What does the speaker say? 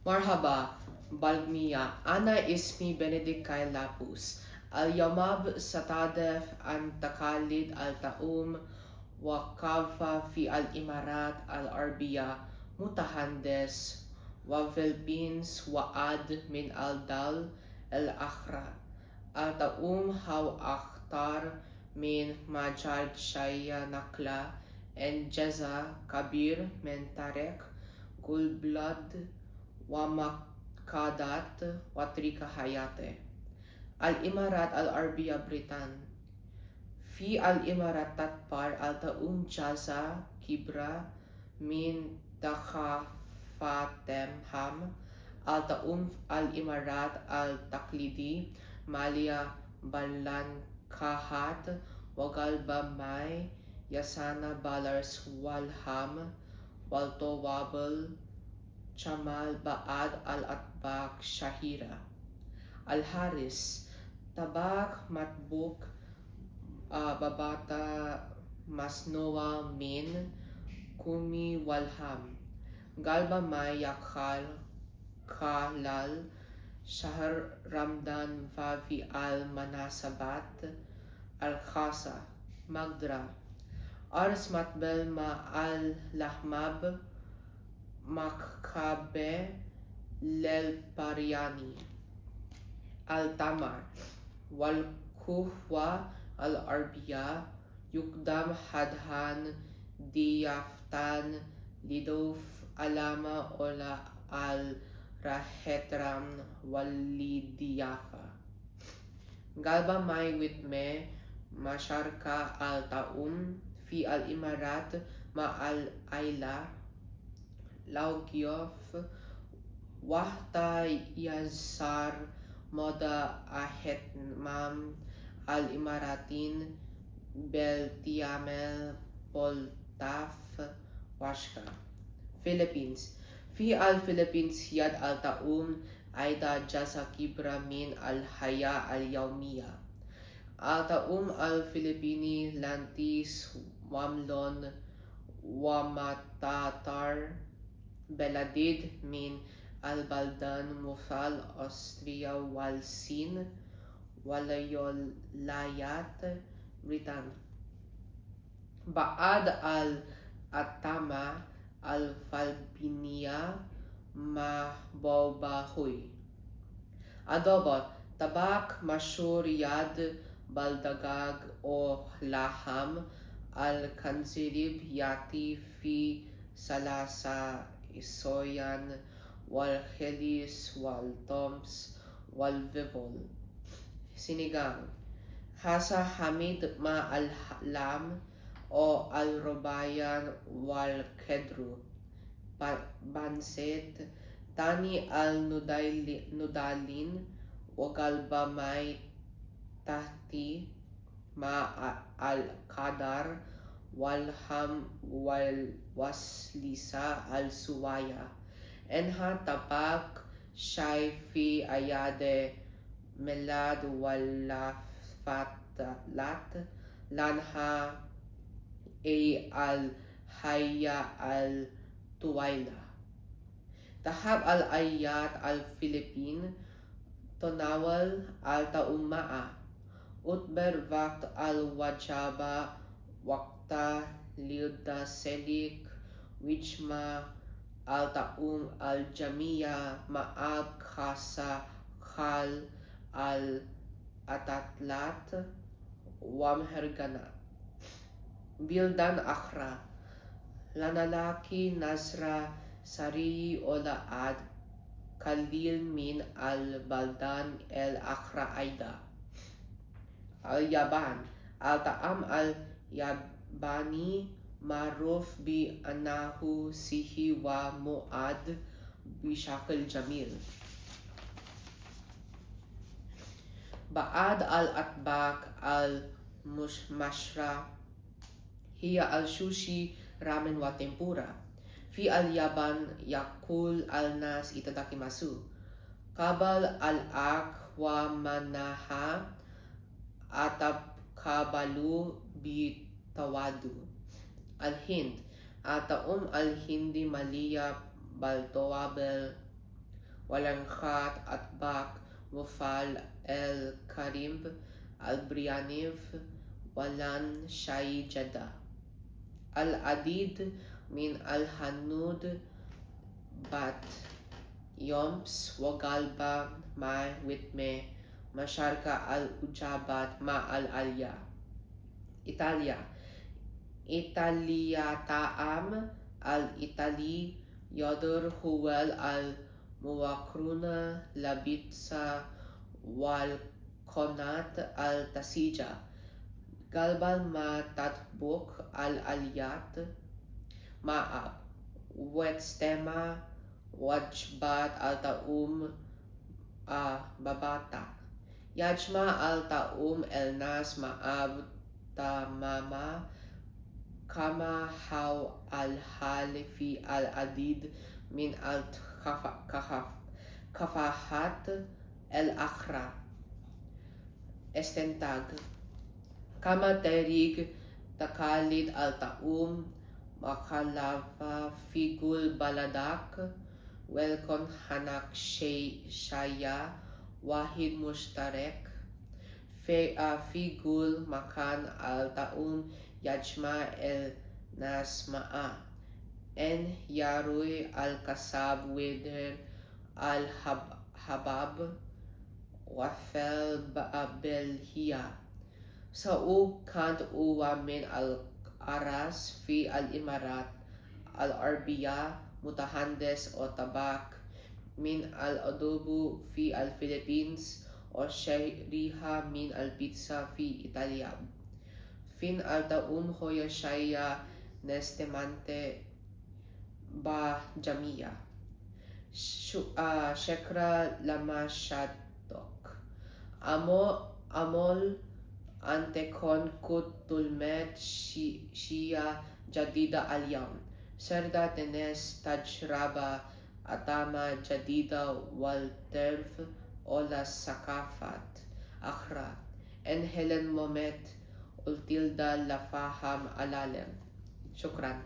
Marhaba, Balmia, Ana ismi Benedict Kyle Lapus. Al-Yamab Satadef an Takalid al-Taum Wakafa fi al-Imarat al-Arbiya Mutahandes wa Philippines Waad min al-Dal al-Akhra al-Taum haw akhtar min Majad Shaya Nakla and Jaza Kabir men Tarek Gulblad Wamakadat Watrika Hayate Al-Imarat Al-Arbiya Britan Fi Al-Imarat Tatpar Al-Taum Jaza Kibra Min Takhafatemham Al-Taum Al-Imarat Al-Taklidi Malia Balan Kahat Wagalba May Yasana Balars Walham Walto Wabel Chamal Baad Al-Atbak Shahira Al-Haris Tabak Matbuk Babata Masnoa Min Kumi Walham Galba May Yakhal Kalal Shahar Ramdan Vavi Al-Manasabat Al-Khasa Magdra Ars Matbel Ma Al-Lahmab Makkabe Lelpariani Al-Tamar Wal-Kuhwa Al-Arbiya Yukdam Hadhan Diyaftan Lidof Alama Ola Al-Rahetram Walidiyafa Galba May Witme Masharka Al-Taum Fi Al-Imarat Ma Al-Aila Laugyof Wahta Yazar Moda Ahetmam Al-Imaratin Beltiamel Poltaf Washka Philippines Fi Al-Philippines Yad Al-Taum Aida Jasa Kibra Min Al-Haya Al-Yawmiya Al-Taum Al-Filipini Lantis Wamlon Wamatatar Beladid Min Al-Baldan Mufal Austria Walsin Walayolayat Britan Baad Al-Atama Al-Falbinia Mahbobahoy Adobo Tabak Mashuriyad Baldagag o Laham Al-Kanzirib Yati Fi Salasa Isoyan Wal-Helis Wal-Toms Wal-Vivol Sinigang Hasa Hamid Ma Al-Lam o Al-Rubayan Wal-Kedru Banset Tani Al-Nudalin Wagalbamay Tahti Ma Al-Qadar Walham Waslisa Al-Suwaya Enha Tapak Shaifi Ayade Melad Walafatalat Lanha A Al-Hayya Al-Tuwaila Tahab Al-Ayat Al-Philippine Tonawal Al-Taumaa Utber Vakt Al-Wajaba Wakta Lilda Selik Wijma Al-Taum Al-Jamiya Ma'ab Khasa Khal Al-Atatlat Wamhergana Bildan Akhra Lanalaki Nasra Sari Olaad Khalil Min Al-Baldan El-Akhra Aida Al-Yaban Al-Ta'am Al-Yabani Maruf bi Anahu Sihi wa Muad Bishakal Jamil Baad Al-Atbak Al-Mashra Hiya Al-Sushi Ramen wa Tempura Fi Al-Yaban Yakul Al-Nas Itadakimasu Kabal Al-Ak wa Manaha Atab Kabalu Bitawadu Al-Hind Ataum Al-Hindi Malia Baltoabel Walankhat Atbak Mufal El Karim Al Brianiv Walan Shai Jada Al Adid min Al Hanud Bat Yoms Wagalba Ma Witme Masharka Al Ujabat Ma Al Alya Italia Taam Al Itali Yodur Huwal Al Muwakruna Labitsa Wal Konat Al Tasija Galbal Ma Tatbuk Al Aliyat Maab Wetstema Wajbat Al Taum Babata Yajma Al Taum El Nas Maab Tamama Kama Haw Al Halifi Al Adid min Al Kafahat El Akhra Estentag Kama Terig Takalid Al Taum Makalava Figul Baladak Welkon Hanak Shaya Wahid Mushtarek Figul Makan Al Taum Yajma El Nasma'a En Yarui Al Kasab Weder Al Habab Wafel Belhiya Sa'u Kant Uwa min Al Aras Fi Al Imarat Al Arbiya Mutahandes o Tabak min Al Adobo Fi Al Philippines o Shariha min Al Pizza Fi Italia Fin Al Taum Hoya Shaya Nestemante Ba Jamia Shekra Lama Shatok Amol Antekon Kut Tulmet Shia Jadida Alyam Serda Tenes Tajraba Atama Jadida Walterv Ola Sakafat Akhra En Helen Momet Ultilda Lafaham Alalem. Shukran.